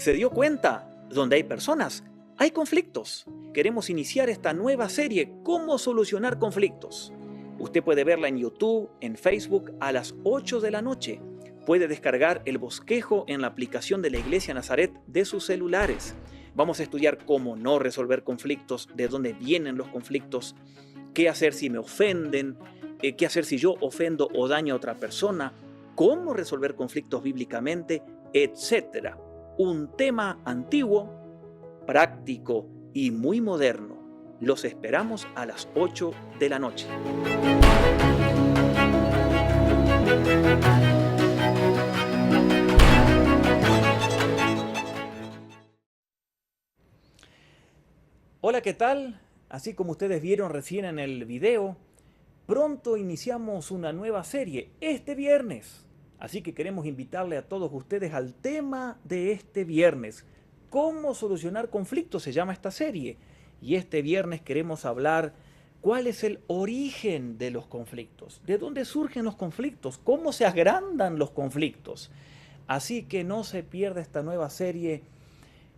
¿Se dio cuenta? Donde hay personas, hay conflictos. Queremos iniciar esta nueva serie, ¿Cómo solucionar conflictos? Usted puede verla en YouTube, en Facebook, a las 8 de la noche. Puede descargar el bosquejo en la aplicación de la Iglesia Nazaret de sus celulares. Vamos a estudiar cómo no resolver conflictos, de dónde vienen los conflictos, qué hacer si me ofenden, qué hacer si yo ofendo o daño a otra persona, cómo resolver conflictos bíblicamente, etc. Un tema antiguo, práctico y muy moderno. Los esperamos a las 8 de la noche. Hola, ¿qué tal? Así como ustedes vieron recién en el video, pronto iniciamos una nueva serie este viernes. Así que queremos invitarle a todos ustedes al tema de este viernes. ¿Cómo solucionar conflictos? Se llama esta serie. Y este viernes queremos hablar cuál es el origen de los conflictos. ¿De dónde surgen los conflictos? ¿Cómo se agrandan los conflictos? Así que no se pierda esta nueva serie,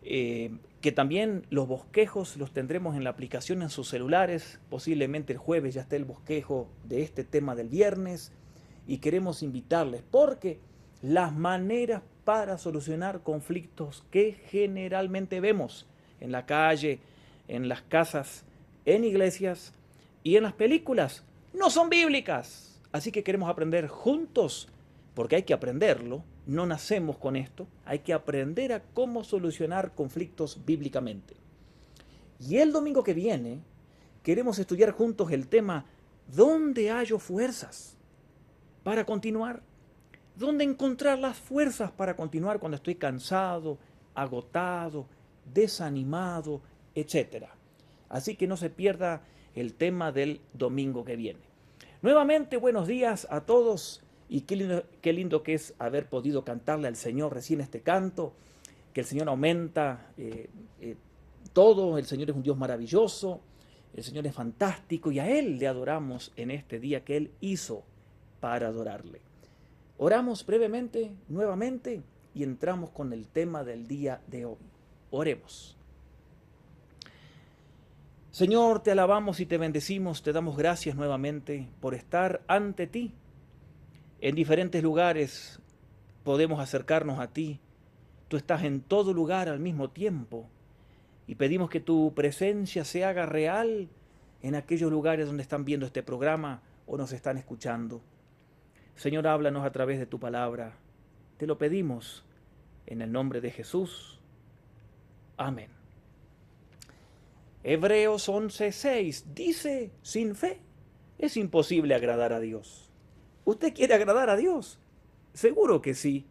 que también los bosquejos los tendremos en la aplicación en sus celulares. Posiblemente el jueves ya esté el bosquejo de este tema del viernes. Y queremos invitarles porque las maneras para solucionar conflictos que generalmente vemos en la calle, en las casas, en iglesias y en las películas no son bíblicas. Así que queremos aprender juntos, porque hay que aprenderlo, no nacemos con esto, hay que aprender a cómo solucionar conflictos bíblicamente. Y el domingo que viene queremos estudiar juntos el tema ¿dónde hallo fuerzas para continuar? ¿Dónde encontrar las fuerzas para continuar cuando estoy cansado, agotado, desanimado, etcétera? Así que no se pierda el tema del domingo que viene. Nuevamente, buenos días a todos y qué lindo que es haber podido cantarle al Señor recién este canto, que el Señor aumenta todo, el Señor es un Dios maravilloso, el Señor es fantástico y a Él le adoramos en este día que Él hizo para adorarle. Oramos brevemente, nuevamente, y entramos con el tema del día de hoy. Oremos. Señor, te alabamos y te bendecimos, te damos gracias nuevamente por estar ante ti. En diferentes lugares podemos acercarnos a ti. Tú estás en todo lugar al mismo tiempo. Y pedimos que tu presencia se haga real en aquellos lugares donde están viendo este programa o nos están escuchando. Señor, háblanos a través de tu palabra. Te lo pedimos en el nombre de Jesús. Amén. Hebreos 11:6 dice, sin fe es imposible agradar a Dios. ¿Usted quiere agradar a Dios? Seguro que sí.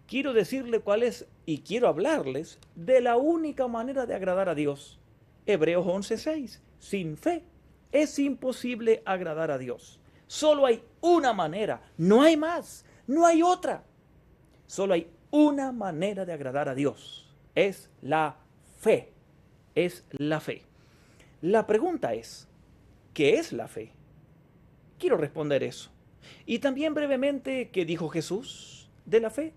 Quiero decirle cuál es y quiero hablarles de la única manera de agradar a Dios. Hebreos 11:6. Sin fe es imposible agradar a Dios. Solo hay una manera, no hay más, no hay otra. Solo hay una manera de agradar a Dios. Es la fe. Es la fe. La pregunta es, ¿qué es la fe? Quiero responder eso. Y también brevemente, ¿qué dijo Jesús de la fe?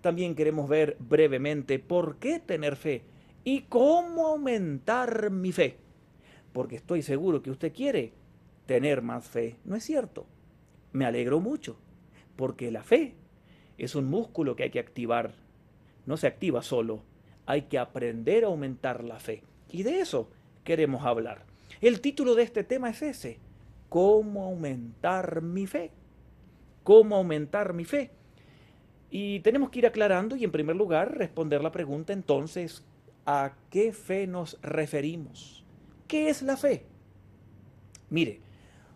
También queremos ver brevemente por qué tener fe y cómo aumentar mi fe. Porque estoy seguro que usted quiere tener más fe, ¿no es cierto? Me alegro mucho, porque la fe es un músculo que hay que activar. No se activa solo, hay que aprender a aumentar la fe. Y de eso queremos hablar. El título de este tema es ese, ¿cómo aumentar mi fe? ¿Cómo aumentar mi fe? Y tenemos que ir aclarando y en primer lugar responder la pregunta entonces, ¿a qué fe nos referimos? ¿Qué es la fe? Mire,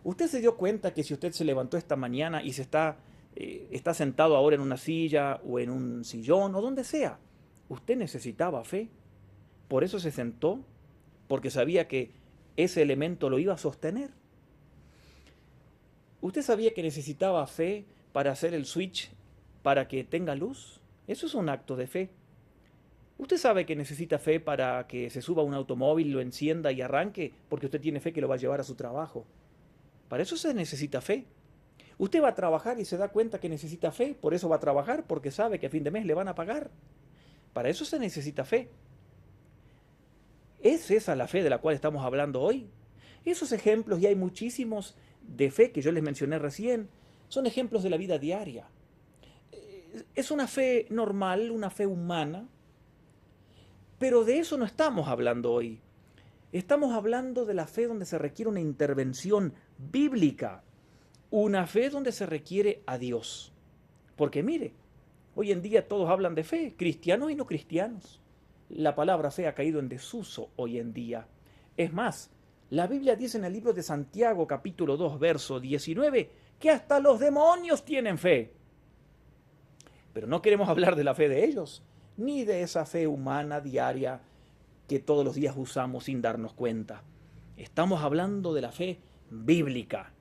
usted se dio cuenta que si usted se levantó esta mañana y está sentado ahora en una silla o en un sillón o donde sea, usted necesitaba fe. Por eso se sentó, porque sabía que ese elemento lo iba a sostener. ¿Usted sabía que necesitaba fe para hacer el switch para que tenga luz? Eso es un acto de fe. Usted sabe que necesita fe para que se suba a un automóvil, lo encienda y arranque, porque usted tiene fe que lo va a llevar a su trabajo. Para eso se necesita fe. Usted va a trabajar y se da cuenta que necesita fe, por eso va a trabajar, porque sabe que a fin de mes le van a pagar. Para eso se necesita fe. ¿Es esa la fe de la cual estamos hablando hoy? Esos ejemplos, y hay muchísimos de fe que yo les mencioné recién, son ejemplos de la vida diaria. Es una fe normal, una fe humana, pero de eso no estamos hablando hoy. Estamos hablando de la fe donde se requiere una intervención bíblica, una fe donde se requiere a Dios. Porque mire, hoy en día todos hablan de fe, cristianos y no cristianos. La palabra fe ha caído en desuso hoy en día. Es más, la Biblia dice en el libro de Santiago, capítulo 2, verso 19, que hasta los demonios tienen fe. Pero no queremos hablar de la fe de ellos, ni de esa fe humana diaria que todos los días usamos sin darnos cuenta. Estamos hablando de la fe bíblica,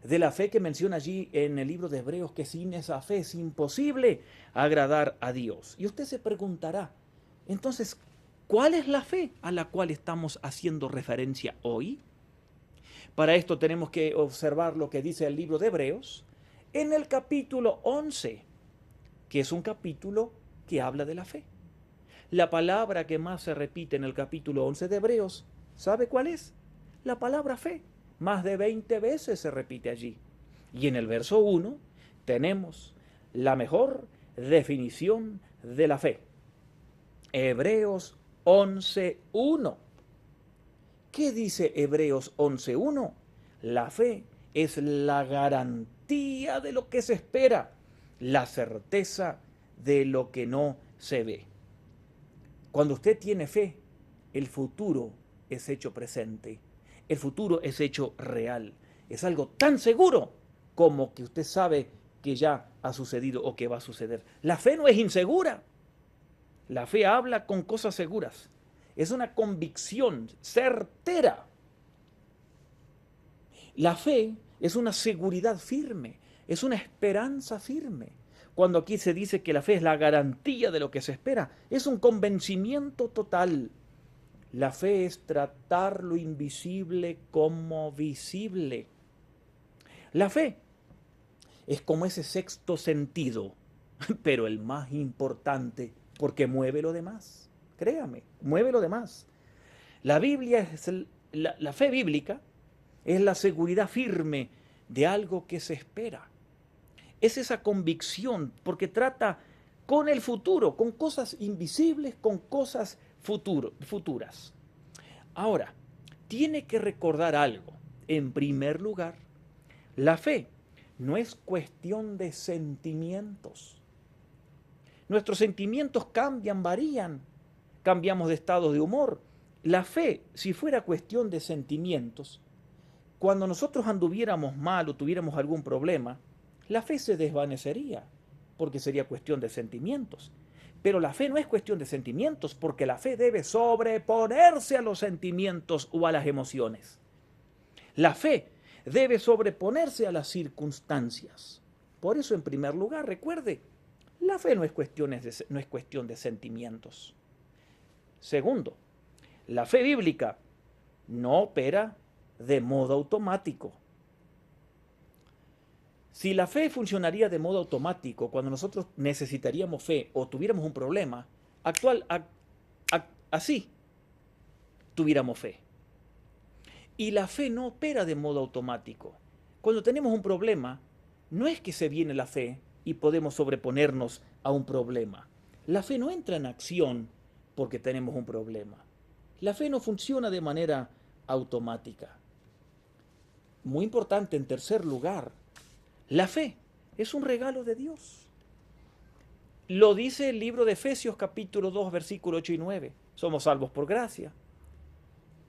de la fe que menciona allí en el libro de Hebreos, que sin esa fe es imposible agradar a Dios. Y usted se preguntará, entonces, ¿cuál es la fe a la cual estamos haciendo referencia hoy? Para esto tenemos que observar lo que dice el libro de Hebreos en el capítulo 11, que es un capítulo que habla de la fe. La palabra que más se repite en el capítulo 11 de Hebreos, ¿sabe cuál es? La palabra fe. Más de 20 veces se repite allí. Y en el verso 1 tenemos la mejor definición de la fe. Hebreos 11:1. ¿Qué dice Hebreos 11:1? La fe es la garantía de lo que se espera, la certeza de lo que no se ve. Cuando usted tiene fe, el futuro es hecho presente. El futuro es hecho real. Es algo tan seguro como que usted sabe que ya ha sucedido o que va a suceder. La fe no es insegura. La fe habla con cosas seguras. Es una convicción certera. La fe es una seguridad firme, es una esperanza firme. Cuando aquí se dice que la fe es la garantía de lo que se espera, es un convencimiento total. La fe es tratar lo invisible como visible. La fe es como ese sexto sentido, pero el más importante, porque mueve lo demás. Créame, mueve lo demás. La Biblia es la fe bíblica es la seguridad firme de algo que se espera. Es esa convicción, porque trata con el futuro, con cosas invisibles, con cosas futuras. Ahora, tiene que recordar algo. En primer lugar, la fe no es cuestión de sentimientos. Nuestros sentimientos cambian, varían, cambiamos de estado de humor. La fe, si fuera cuestión de sentimientos, cuando nosotros anduviéramos mal o tuviéramos algún problema, la fe se desvanecería, porque sería cuestión de sentimientos. Pero la fe no es cuestión de sentimientos, porque la fe debe sobreponerse a los sentimientos o a las emociones. La fe debe sobreponerse a las circunstancias. Por eso, en primer lugar, recuerde, la fe no es cuestión de sentimientos. Segundo, la fe bíblica no opera de modo automático. Si la fe funcionaría de modo automático, cuando nosotros necesitaríamos fe o tuviéramos un problema, así tuviéramos fe. Y la fe no opera de modo automático. Cuando tenemos un problema, no es que se viene la fe y podemos sobreponernos a un problema. La fe no entra en acción porque tenemos un problema. La fe no funciona de manera automática. Muy importante, en tercer lugar, la fe es un regalo de Dios. Lo dice el libro de Efesios capítulo 2, versículo 8 y 9. Somos salvos por gracia.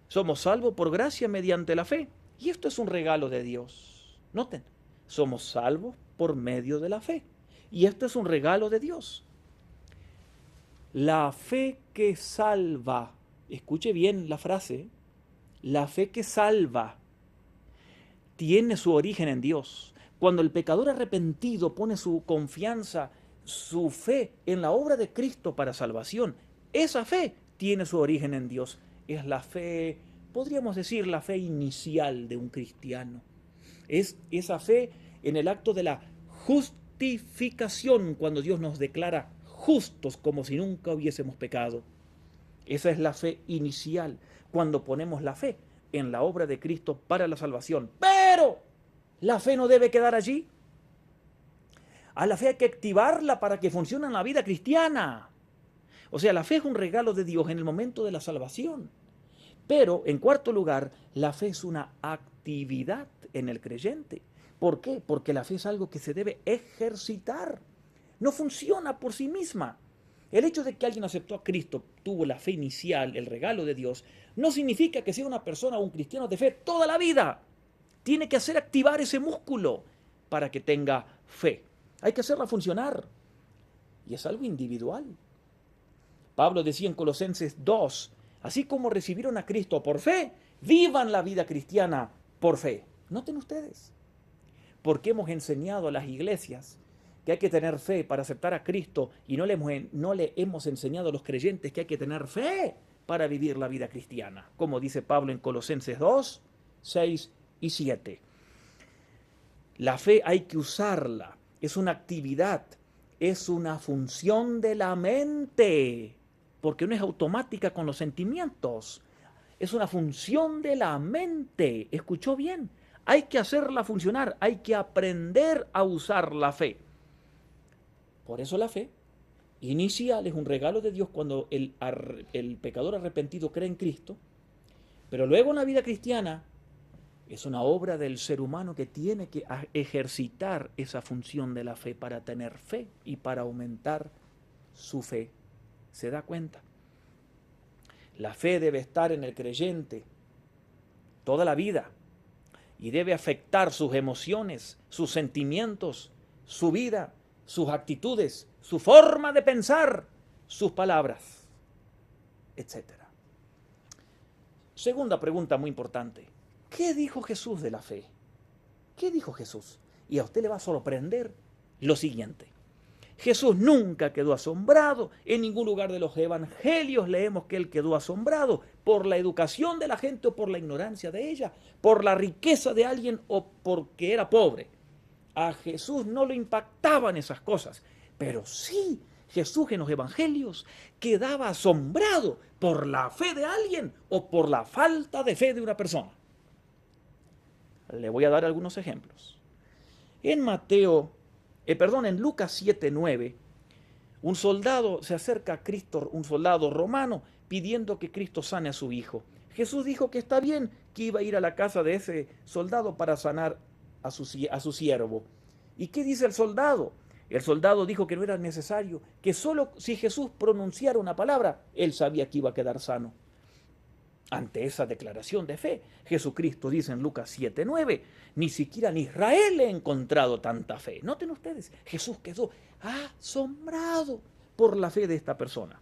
Somos salvos por gracia mediante la fe. Y esto es un regalo de Dios. Noten, somos salvos por medio de la fe. Y esto es un regalo de Dios. La fe que salva. Escuche bien la frase. La fe que salva tiene su origen en Dios. Cuando el pecador arrepentido pone su confianza, su fe en la obra de Cristo para salvación, esa fe tiene su origen en Dios. Es la fe, podríamos decir, la fe inicial de un cristiano. Es esa fe en el acto de la justificación, cuando Dios nos declara justos como si nunca hubiésemos pecado. Esa es la fe inicial, cuando ponemos la fe en la obra de Cristo para la salvación. Pero la fe no debe quedar allí. A la fe hay que activarla para que funcione en la vida cristiana. O sea, la fe es un regalo de Dios en el momento de la salvación. Pero, en cuarto lugar, la fe es una actividad en el creyente. ¿Por qué? Porque la fe es algo que se debe ejercitar. No funciona por sí misma. El hecho de que alguien aceptó a Cristo, tuvo la fe inicial, el regalo de Dios, no significa que sea una persona o un cristiano de fe toda la vida. Tiene que hacer activar ese músculo para que tenga fe. Hay que hacerla funcionar. Y es algo individual. Pablo decía en Colosenses 2, así como recibieron a Cristo por fe, vivan la vida cristiana por fe. Noten ustedes, porque hemos enseñado a las iglesias que hay que tener fe para aceptar a Cristo y no le hemos enseñado a los creyentes que hay que tener fe para vivir la vida cristiana, como dice Pablo en Colosenses 2, 6 y 7. La fe hay que usarla, es una actividad, es una función de la mente, porque no es automática con los sentimientos, es una función de la mente. ¿Escuchó bien? Hay que hacerla funcionar, hay que aprender a usar la fe. Por eso la fe inicial es un regalo de Dios cuando el pecador arrepentido cree en Cristo, pero luego en la vida cristiana es una obra del ser humano que tiene que ejercitar esa función de la fe para tener fe y para aumentar su fe. ¿Se da cuenta? La fe debe estar en el creyente toda la vida y debe afectar sus emociones, sus sentimientos, su vida, sus actitudes, su forma de pensar, sus palabras, etc. Segunda pregunta muy importante. ¿Qué dijo Jesús de la fe? ¿Qué dijo Jesús? Y a usted le va a sorprender lo siguiente. Jesús nunca quedó asombrado. En ningún lugar de los evangelios leemos que él quedó asombrado por la educación de la gente o por la ignorancia de ella, por la riqueza de alguien o porque era pobre. A Jesús no lo impactaban esas cosas, pero sí Jesús en los evangelios quedaba asombrado por la fe de alguien o por la falta de fe de una persona. Le voy a dar algunos ejemplos. En Lucas 7:9, un soldado se acerca a Cristo, un soldado romano, pidiendo que Cristo sane a su hijo. Jesús dijo que está bien, que iba a ir a la casa de ese soldado para sanar a su siervo. ¿Y qué dice el soldado? El soldado dijo que no era necesario, que solo si Jesús pronunciara una palabra, él sabía que iba a quedar sano. Ante esa declaración de fe, Jesucristo dice en Lucas 7:9, ni siquiera en Israel he encontrado tanta fe. Noten ustedes, Jesús quedó asombrado por la fe de esta persona.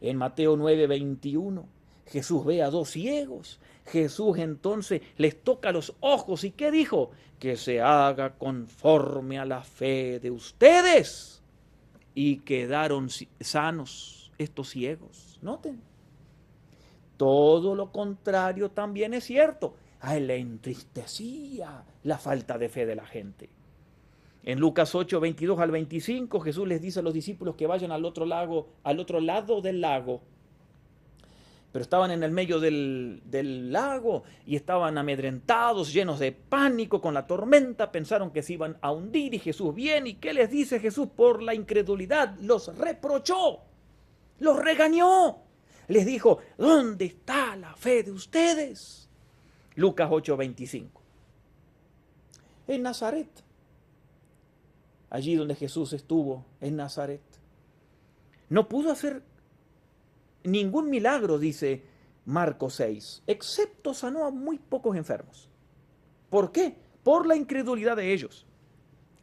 En Mateo 9:21, Jesús ve a dos ciegos. Jesús entonces les toca los ojos. ¿Y qué dijo? Que se haga conforme a la fe de ustedes. Y quedaron sanos estos ciegos. Noten. Todo lo contrario también es cierto. A él le entristecía la falta de fe de la gente. En Lucas 8:22 al 25, Jesús les dice a los discípulos que vayan al otro lado del lago. Pero estaban en el medio del lago y estaban amedrentados, llenos de pánico con la tormenta, pensaron que se iban a hundir y Jesús viene. ¿Y qué les dice Jesús? Por la incredulidad los reprochó, los regañó. Les dijo, ¿dónde está la fe de ustedes? Lucas 8:25. En Nazaret, allí donde Jesús estuvo, en Nazaret, no pudo hacer ningún milagro, dice Marcos 6, excepto sanó a muy pocos enfermos. ¿Por qué? Por la incredulidad de ellos.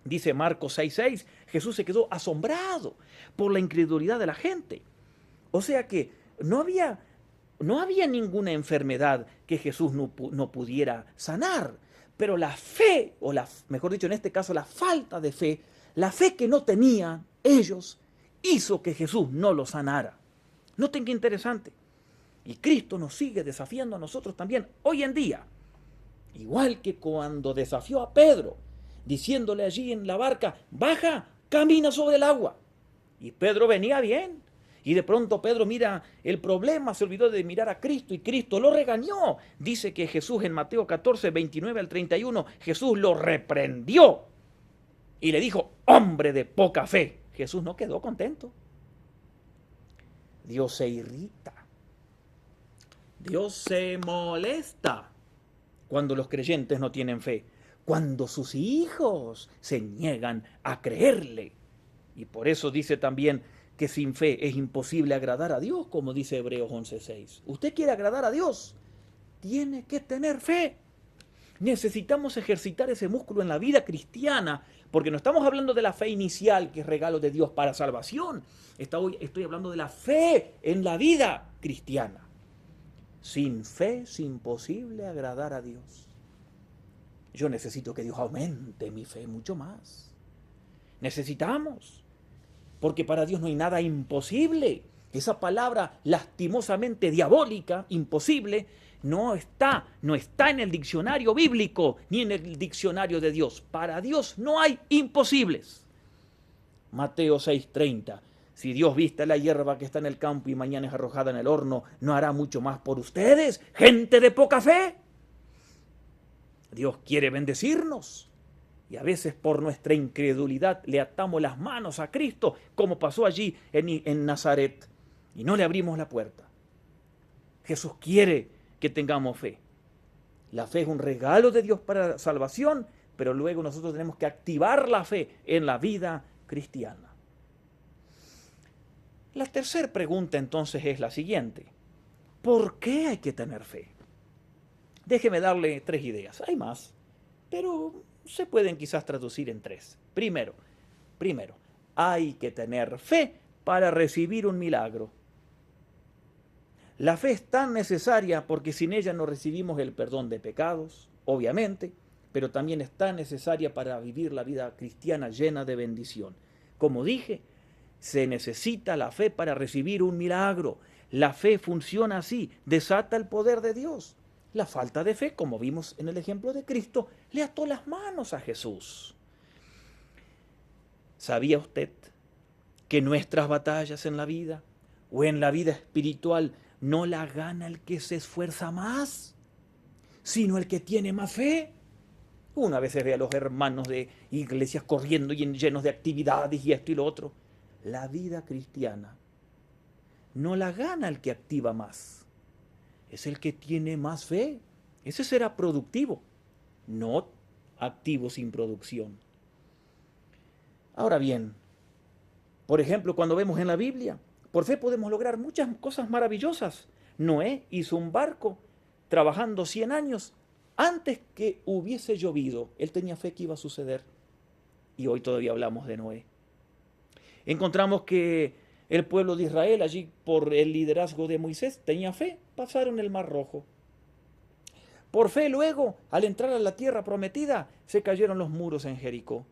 Dice Marcos 6:6, Jesús se quedó asombrado por la incredulidad de la gente. O sea que no había ninguna enfermedad que Jesús no pudiera sanar, pero la fe, o mejor dicho en este caso la falta de fe, la fe que no tenían ellos, hizo que Jesús no lo sanara. Noten qué interesante. Y Cristo nos sigue desafiando a nosotros también hoy en día. Igual que cuando desafió a Pedro, diciéndole allí en la barca, baja, camina sobre el agua. Y Pedro venía bien. Y de pronto Pedro mira el problema, se olvidó de mirar a Cristo y Cristo lo regañó. Dice que Jesús en Mateo 14, 29 al 31, Jesús lo reprendió y le dijo, hombre de poca fe. Jesús no quedó contento. Dios se irrita. Dios se molesta cuando los creyentes no tienen fe, cuando sus hijos se niegan a creerle. Y por eso dice también que sin fe es imposible agradar a Dios, como dice Hebreos 11:6. Usted quiere agradar a Dios, tiene que tener fe. Necesitamos ejercitar ese músculo en la vida cristiana, porque no estamos hablando de la fe inicial, que es regalo de Dios para salvación. Estoy hablando de la fe en la vida cristiana. Sin fe es imposible agradar a Dios. Yo necesito que Dios aumente mi fe mucho más. Necesitamos, porque para Dios no hay nada imposible. Esa palabra lastimosamente diabólica, imposible, no está en el diccionario bíblico ni en el diccionario de Dios. Para Dios no hay imposibles. Mateo 6:30. Si Dios viste la hierba que está en el campo y mañana es arrojada en el horno, ¿no hará mucho más por ustedes, gente de poca fe? Dios quiere bendecirnos. Y a veces por nuestra incredulidad le atamos las manos a Cristo, como pasó allí en Nazaret, y no le abrimos la puerta. Jesús quiere que tengamos fe. La fe es un regalo de Dios para la salvación, pero luego nosotros tenemos que activar la fe en la vida cristiana. La tercera pregunta entonces es la siguiente. ¿Por qué hay que tener fe? Déjeme darle 3 ideas. Hay más, pero se pueden quizás traducir en 3. Primero, hay que tener fe para recibir un milagro. La fe es tan necesaria porque sin ella no recibimos el perdón de pecados, obviamente, pero también es tan necesaria para vivir la vida cristiana llena de bendición. Como dije, se necesita la fe para recibir un milagro. La fe funciona así, desata el poder de Dios. La falta de fe, como vimos en el ejemplo de Cristo, le ató las manos a Jesús. ¿Sabía usted que nuestras batallas en la vida o en la vida espiritual no la gana el que se esfuerza más, sino el que tiene más fe? Una vez ve a los hermanos de iglesias corriendo y llenos de actividades y esto y lo otro. La vida cristiana no la gana el que activa más, es el que tiene más fe. Ese será productivo, no activo sin producción. Ahora bien, por ejemplo, cuando vemos en la Biblia, por fe podemos lograr muchas cosas maravillosas. Noé hizo un barco trabajando 100 años antes que hubiese llovido. Él tenía fe que iba a suceder. Y hoy todavía hablamos de Noé. Encontramos que el pueblo de Israel, allí por el liderazgo de Moisés, tenía fe, pasaron el Mar Rojo. Por fe luego, al entrar a la tierra prometida, se cayeron los muros en Jericó.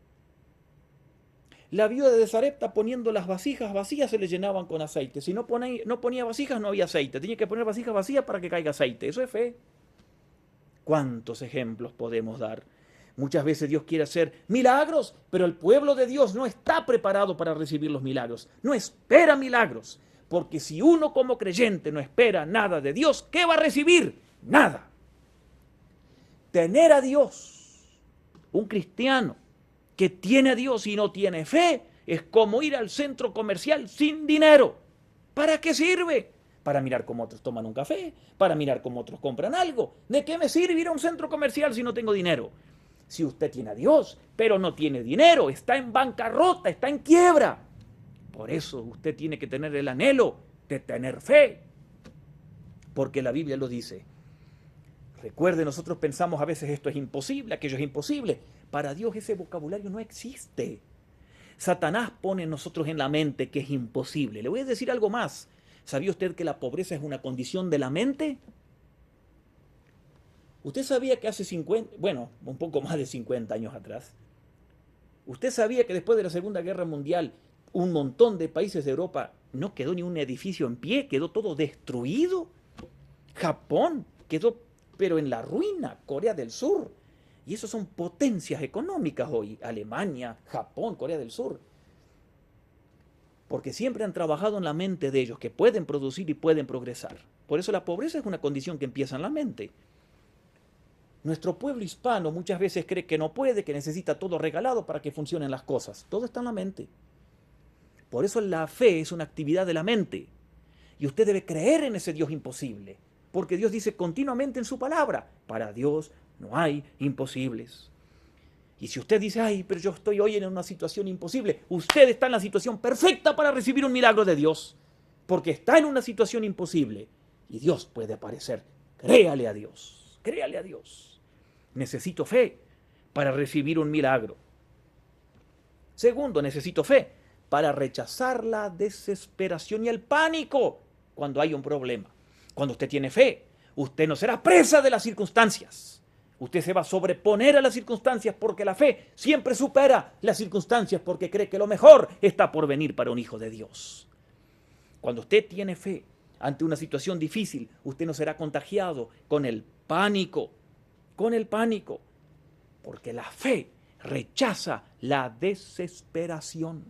La viuda de Sarepta poniendo las vasijas vacías se le llenaban con aceite. Si no ponía vasijas no había aceite, tenía que poner vasijas vacías para que caiga aceite. Eso es fe. ¿Cuántos ejemplos podemos dar? Muchas veces Dios quiere hacer milagros, pero el pueblo de Dios no está preparado para recibir los milagros. No espera milagros, porque si uno como creyente no espera nada de Dios, ¿qué va a recibir? Nada. Tener a Dios, un cristiano que tiene a Dios y no tiene fe, es como ir al centro comercial sin dinero. ¿Para qué sirve? Para mirar cómo otros toman un café, para mirar cómo otros compran algo. ¿De qué me sirve ir a un centro comercial si no tengo dinero? Si usted tiene a Dios, pero no tiene dinero, está en bancarrota, está en quiebra. Por eso usted tiene que tener el anhelo de tener fe, porque la Biblia lo dice. Recuerde, nosotros pensamos a veces esto es imposible, aquello es imposible. Para Dios ese vocabulario no existe. Satanás pone en nosotros en la mente que es imposible. Le voy a decir algo más. ¿Sabía usted que la pobreza es una condición de la mente? ¿Usted sabía que hace un poco más de 50 años atrás, usted sabía que después de la Segunda Guerra Mundial, un montón de países de Europa no quedó ni un edificio en pie, quedó todo destruido? Japón quedó, pero en la ruina, Corea del Sur. Y esos son potencias económicas hoy, Alemania, Japón, Corea del Sur. porque siempre han trabajado en la mente de ellos, que pueden producir y pueden progresar. Por eso la pobreza es una condición que empieza en la mente. Nuestro pueblo hispano muchas veces cree que no puede, que necesita todo regalado para que funcionen las cosas. Todo está en la mente. Por eso la fe es una actividad de la mente. Y usted debe creer en ese Dios imposible, porque Dios dice continuamente en su palabra, para Dios no hay imposibles. Y si usted dice, ay, pero yo estoy hoy en una situación imposible, usted está en la situación perfecta para recibir un milagro de Dios, porque está en una situación imposible y Dios puede aparecer. Créale a Dios, créale a Dios. Necesito fe para recibir un milagro. Segundo, necesito fe para rechazar la desesperación y el pánico cuando hay un problema. Cuando usted tiene fe, usted no será presa de las circunstancias. Usted se va a sobreponer a las circunstancias porque la fe siempre supera las circunstancias porque cree que lo mejor está por venir para un hijo de Dios. Cuando usted tiene fe ante una situación difícil, usted no será contagiado con el pánico, porque la fe rechaza la desesperación.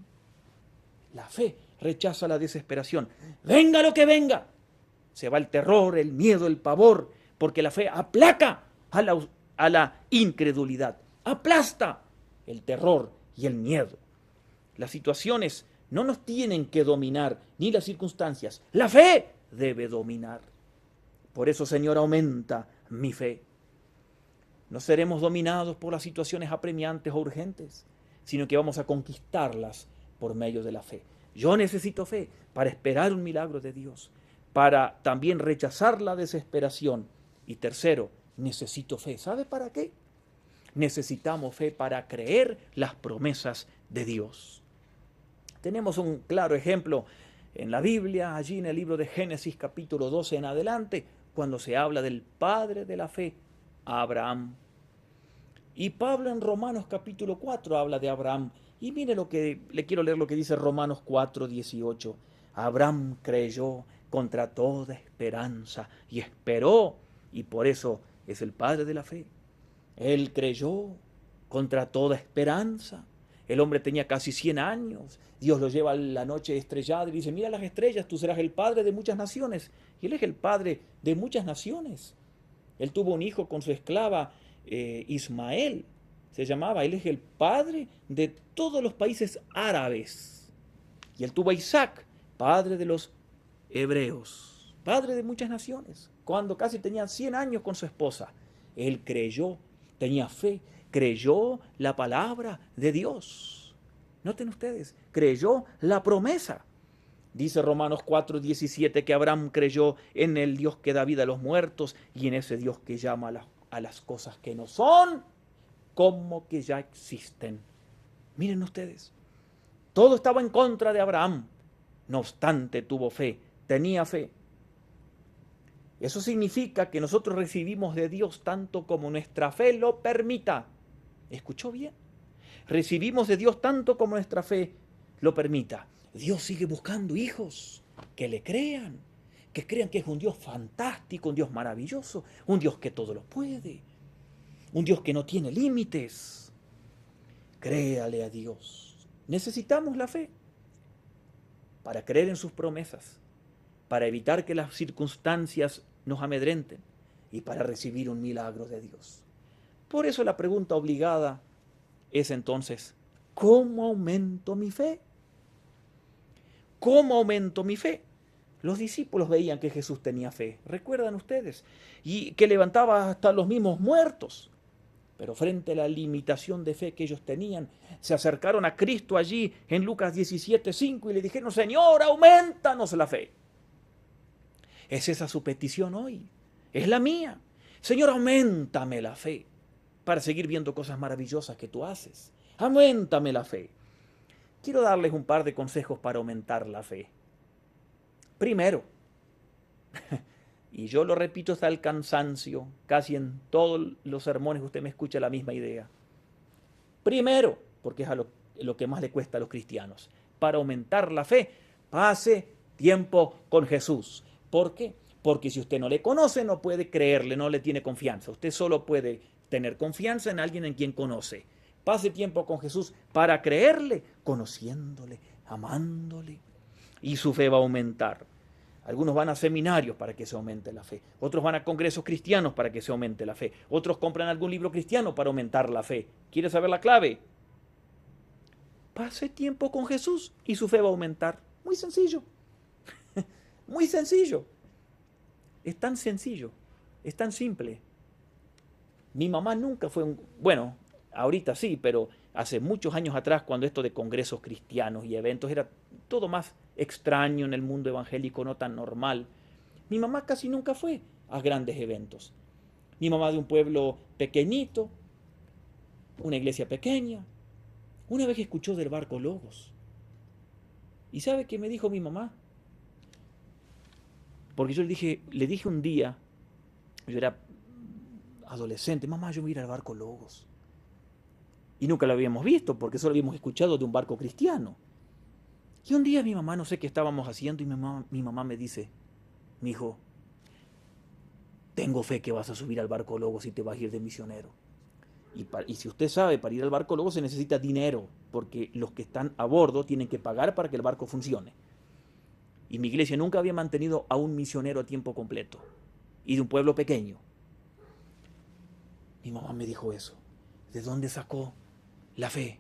La fe rechaza la desesperación. Venga lo que venga. Se va el terror, el miedo, el pavor, porque la fe aplaca a la incredulidad, aplasta el terror y el miedo. Las situaciones no nos tienen que dominar, ni las circunstancias. La fe debe dominar. Por eso, Señor, aumenta mi fe. No seremos dominados por las situaciones apremiantes o urgentes, sino que vamos a conquistarlas por medio de la fe. Yo necesito fe para esperar un milagro de Dios, para también rechazar la desesperación. Y tercero, necesito fe. ¿Sabe para qué? Necesitamos fe para creer las promesas de Dios. Tenemos un claro ejemplo en la Biblia, allí en el libro de Génesis capítulo 12 en adelante, cuando se habla del padre de la fe, Abraham. Y Pablo en Romanos capítulo 4 habla de Abraham. Y mire lo que le quiero leer lo que dice Romanos 4:18. Abraham creyó contra toda esperanza y esperó, y por eso es el padre de la fe. Él creyó contra toda esperanza. El hombre tenía casi 100 años. Dios lo lleva a la noche estrellada y dice, mira las estrellas, tú serás el padre de muchas naciones. Y él es el padre de muchas naciones. Él tuvo un hijo con su esclava Ismael, se llamaba. Él es el padre de todos los países árabes. Y él tuvo a Isaac, padre de los hebreos, padre de muchas naciones. Cuando casi tenía 100 años con su esposa, él creyó, tenía fe, creyó la palabra de Dios. Noten ustedes, creyó la promesa. Dice Romanos 4:17 que Abraham creyó en el Dios que da vida a los muertos y en ese Dios que llama a las cosas que no son como que ya existen. Miren ustedes, todo estaba en contra de Abraham. No obstante, tuvo fe, tenía fe. Eso significa que nosotros recibimos de Dios tanto como nuestra fe lo permita. ¿Escuchó bien? Recibimos de Dios tanto como nuestra fe lo permita. Dios sigue buscando hijos que le crean, que crean que es un Dios fantástico, un Dios maravilloso, un Dios que todo lo puede, un Dios que no tiene límites. Créale a Dios. Necesitamos la fe para creer en sus promesas, para evitar que las circunstancias nos amedrenten y para recibir un milagro de Dios. Por eso la pregunta obligada es entonces, ¿cómo aumento mi fe? ¿Cómo aumento mi fe? Los discípulos veían que Jesús tenía fe, ¿recuerdan ustedes? Y que levantaba hasta los mismos muertos. Pero frente a la limitación de fe que ellos tenían, se acercaron a Cristo allí en Lucas 17:5 y le dijeron, Señor, aumentanos la fe. ¿Es esa su petición hoy? Es la mía. Señor, auméntame la fe para seguir viendo cosas maravillosas que tú haces. Auméntame la fe. Quiero darles un par de consejos para aumentar la fe. Primero, y yo lo repito hasta el cansancio, casi en todos los sermones usted me escucha la misma idea. Primero, porque es a lo que más le cuesta a los cristianos, para aumentar la fe, pase tiempo con Jesús. ¿Por qué? Porque si usted no le conoce, no puede creerle, no le tiene confianza. Usted solo puede tener confianza en alguien en quien conoce. Pase tiempo con Jesús para creerle, conociéndole, amándole, y su fe va a aumentar. Algunos van a seminarios para que se aumente la fe. Otros van a congresos cristianos para que se aumente la fe. Otros compran algún libro cristiano para aumentar la fe. ¿Quiere saber la clave? Pase tiempo con Jesús y su fe va a aumentar. Muy sencillo. Muy sencillo. Es tan sencillo. Es tan simple. Mi mamá nunca fue bueno, ahorita sí, pero hace muchos años atrás, cuando esto de congresos cristianos y eventos era todo más extraño en el mundo evangélico, no tan normal, mi mamá casi nunca fue a grandes eventos. Mi mamá de un pueblo pequeñito, una iglesia pequeña, una vez escuchó del barco Logos. ¿Y sabe qué me dijo mi mamá? Porque yo le dije un día, yo era adolescente, mamá, yo voy a ir al barco Logos. Y nunca lo habíamos visto, porque solo habíamos escuchado de un barco cristiano. Y un día mi mamá, no sé qué estábamos haciendo, y mi mamá me dice, mi hijo, tengo fe que vas a subir al barco Logos y te vas a ir de misionero. Y si usted sabe, para ir al barco Logos se necesita dinero, porque los que están a bordo tienen que pagar para que el barco funcione. Y mi iglesia nunca había mantenido a un misionero a tiempo completo, y de un pueblo pequeño. Mi mamá me dijo eso. ¿De dónde sacó la fe?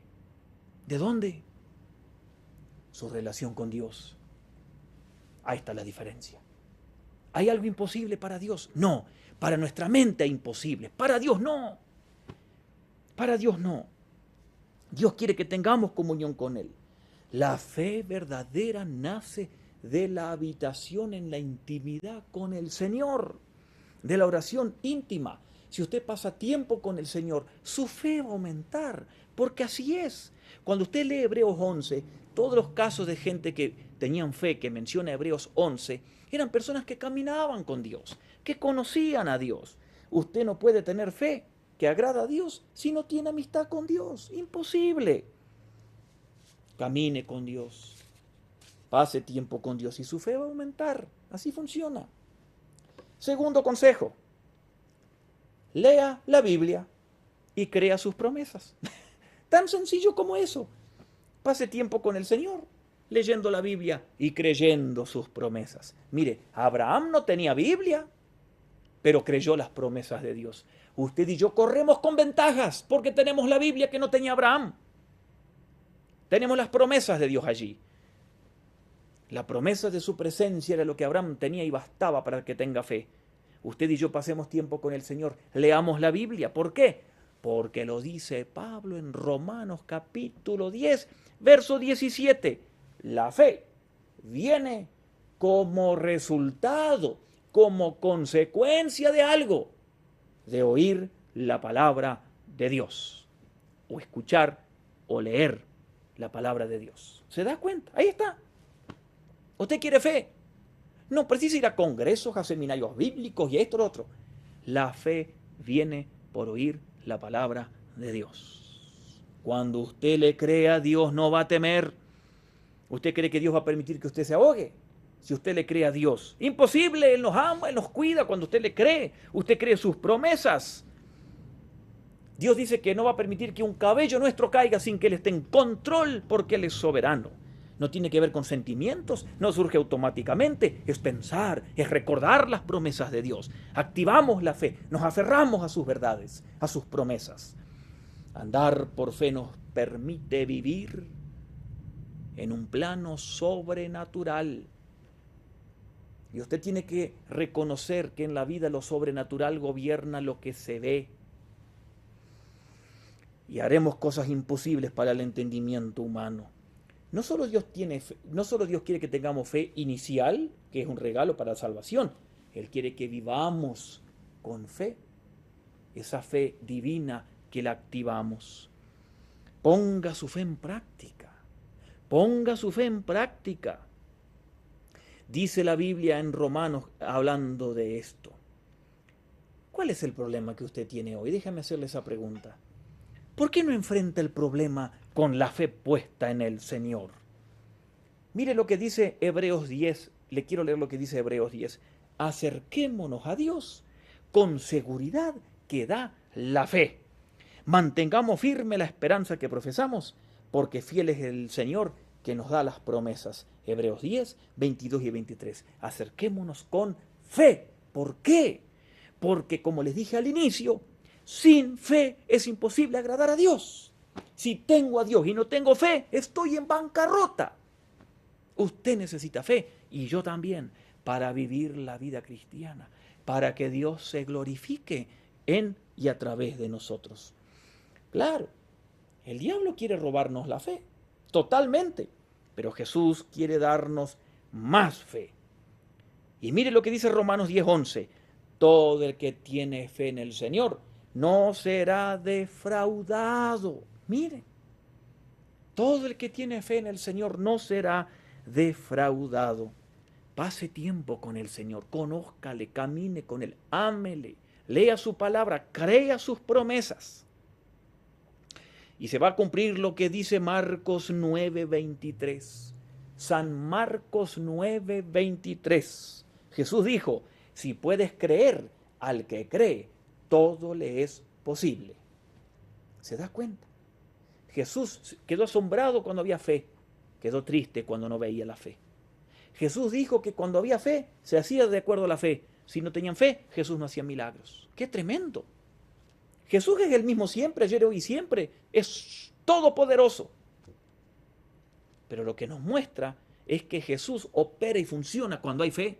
¿De dónde? Su relación con Dios. Ahí está la diferencia. ¿Hay algo imposible para Dios? No. Para nuestra mente es imposible. Para Dios no. Para Dios no. Dios quiere que tengamos comunión con Él. La fe verdadera nace de la habitación en la intimidad con el Señor, de la oración íntima. Si usted pasa tiempo con el Señor, su fe va a aumentar, porque así es. Cuando usted lee Hebreos 11, todos los casos de gente que tenían fe, que menciona Hebreos 11, eran personas que caminaban con Dios, que conocían a Dios. Usted no puede tener fe que agrada a Dios si no tiene amistad con Dios. Imposible. Camine con Dios, pase tiempo con Dios y su fe va a aumentar. Así funciona. Segundo consejo. Lea la Biblia y crea sus promesas. Tan sencillo como eso. Pase tiempo con el Señor, leyendo la Biblia y creyendo sus promesas. Mire, Abraham no tenía Biblia, pero creyó las promesas de Dios. Usted y yo corremos con ventajas porque tenemos la Biblia que no tenía Abraham. Tenemos las promesas de Dios allí. La promesa de su presencia era lo que Abraham tenía y bastaba para que tenga fe. Usted y yo pasemos tiempo con el Señor, leamos la Biblia. ¿Por qué? Porque lo dice Pablo en Romanos capítulo 10, verso 17. La fe viene como resultado, como consecuencia de algo, de oír la palabra de Dios, o escuchar o leer la palabra de Dios. ¿Se da cuenta? Ahí está. ¿Usted quiere fe? No precisa ir a congresos, a seminarios bíblicos y esto y lo otro. La fe viene por oír la palabra de Dios. Cuando usted le cree a Dios, no va a temer. ¿Usted cree que Dios va a permitir que usted se ahogue? Si usted le cree a Dios. Imposible, Él nos ama, Él nos cuida cuando usted le cree. Usted cree sus promesas. Dios dice que no va a permitir que un cabello nuestro caiga sin que Él esté en control porque Él es soberano. No tiene que ver con sentimientos, no surge automáticamente, es pensar, es recordar las promesas de Dios. Activamos la fe, nos aferramos a sus verdades, a sus promesas. Andar por fe nos permite vivir en un plano sobrenatural. Y usted tiene que reconocer que en la vida lo sobrenatural gobierna lo que se ve. Y haremos cosas imposibles para el entendimiento humano. No solo Dios quiere que tengamos fe inicial, que es un regalo para la salvación. Él quiere que vivamos con fe, esa fe divina que la activamos. Ponga su fe en práctica. Ponga su fe en práctica. Dice la Biblia en Romanos hablando de esto. ¿Cuál es el problema que usted tiene hoy? Déjame hacerle esa pregunta. ¿Por qué no enfrenta el problema con la fe puesta en el Señor? Mire lo que dice Hebreos 10. Le quiero leer lo que dice Hebreos 10. Acerquémonos a Dios con seguridad que da la fe. Mantengamos firme la esperanza que profesamos, porque fiel es el Señor que nos da las promesas. Hebreos 10, 22 y 23. Acerquémonos con fe. ¿Por qué? Porque, como les dije al inicio, sin fe es imposible agradar a Dios. Si tengo a Dios y no tengo fe, estoy en bancarrota. Usted necesita fe, y yo también, para vivir la vida cristiana, para que Dios se glorifique en y a través de nosotros. Claro, el diablo quiere robarnos la fe, totalmente, pero Jesús quiere darnos más fe. Y mire lo que dice Romanos 10:11. Todo el que tiene fe en el Señor no será defraudado. Mire, todo el que tiene fe en el Señor no será defraudado. Pase tiempo con el Señor, conózcale, camine con Él, ámele, lea su palabra, crea sus promesas. Y se va a cumplir lo que dice Marcos 9:23. San Marcos 9:23. Jesús dijo, si puedes creer, al que cree, todo le es posible. ¿Se da cuenta? Jesús quedó asombrado cuando había fe, quedó triste cuando no veía la fe. Jesús dijo que cuando había fe, se hacía de acuerdo a la fe. Si no tenían fe, Jesús no hacía milagros. ¡Qué tremendo! Jesús es el mismo siempre, ayer, hoy y siempre. Es todopoderoso. Pero lo que nos muestra es que Jesús opera y funciona cuando hay fe.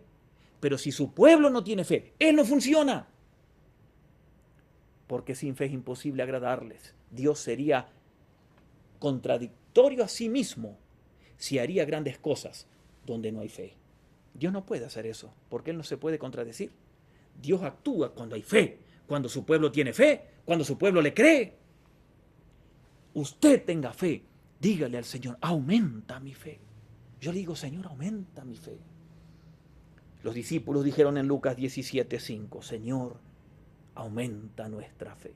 Pero si su pueblo no tiene fe, Él no funciona. Porque sin fe es imposible agradarles. Dios sería contradictorio a sí mismo si haría grandes cosas donde no hay fe. Dios no puede hacer eso, porque Él no se puede contradecir. Dios actúa cuando hay fe, cuando su pueblo tiene fe, cuando su pueblo le cree. Usted tenga fe, dígale al Señor, aumenta mi fe. Yo le digo, Señor, aumenta mi fe. Los discípulos dijeron en Lucas 17:5, Señor, aumenta nuestra fe.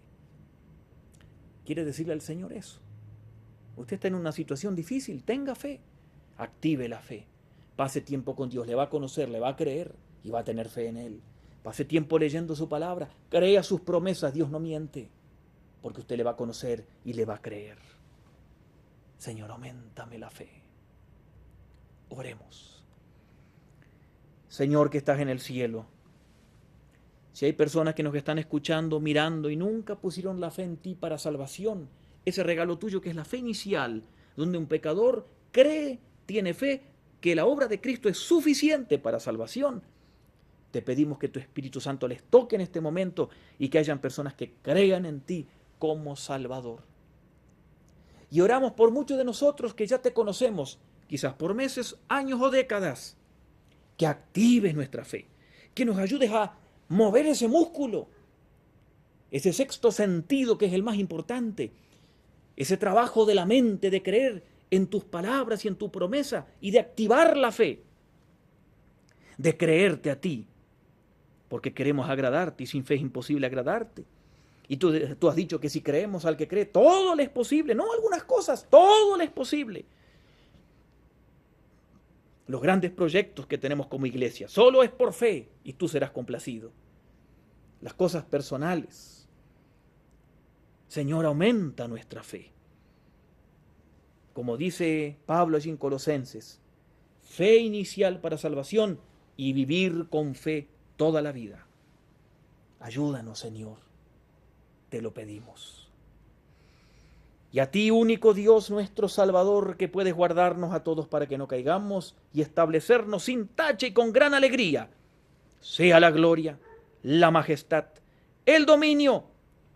¿Quiere decirle al Señor eso? Usted está en una situación difícil, tenga fe, active la fe. Pase tiempo con Dios, le va a conocer, le va a creer y va a tener fe en Él. Pase tiempo leyendo su palabra, crea sus promesas, Dios no miente, porque usted le va a conocer y le va a creer. Señor, auméntame la fe. Oremos. Señor que estás en el cielo, si hay personas que nos están escuchando, mirando y nunca pusieron la fe en ti para salvación, ese regalo tuyo que es la fe inicial, donde un pecador cree, tiene fe, que la obra de Cristo es suficiente para salvación, te pedimos que tu Espíritu Santo les toque en este momento y que hayan personas que crean en ti como Salvador. Y oramos por muchos de nosotros que ya te conocemos, quizás por meses, años o décadas, que actives nuestra fe, que nos ayudes a mover ese músculo, ese sexto sentido que es el más importante, ese trabajo de la mente, de creer en tus palabras y en tu promesa y de activar la fe, de creerte a ti, porque queremos agradarte y sin fe es imposible agradarte. Y tú has dicho que si creemos al que cree, todo le es posible, no algunas cosas, todo le es posible. Los grandes proyectos que tenemos como iglesia, solo es por fe y tú serás complacido. Las cosas personales. Señor, aumenta nuestra fe. Como dice Pablo allí en Colosenses, fe inicial para salvación y vivir con fe toda la vida. Ayúdanos, Señor, te lo pedimos. Y a ti, único Dios, nuestro Salvador, que puedes guardarnos a todos para que no caigamos y establecernos sin tacha y con gran alegría, sea la gloria, la majestad, el dominio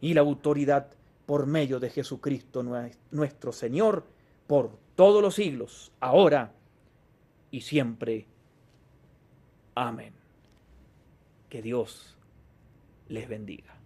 y la autoridad por medio de Jesucristo nuestro Señor, por todos los siglos, ahora y siempre. Amén. Que Dios les bendiga.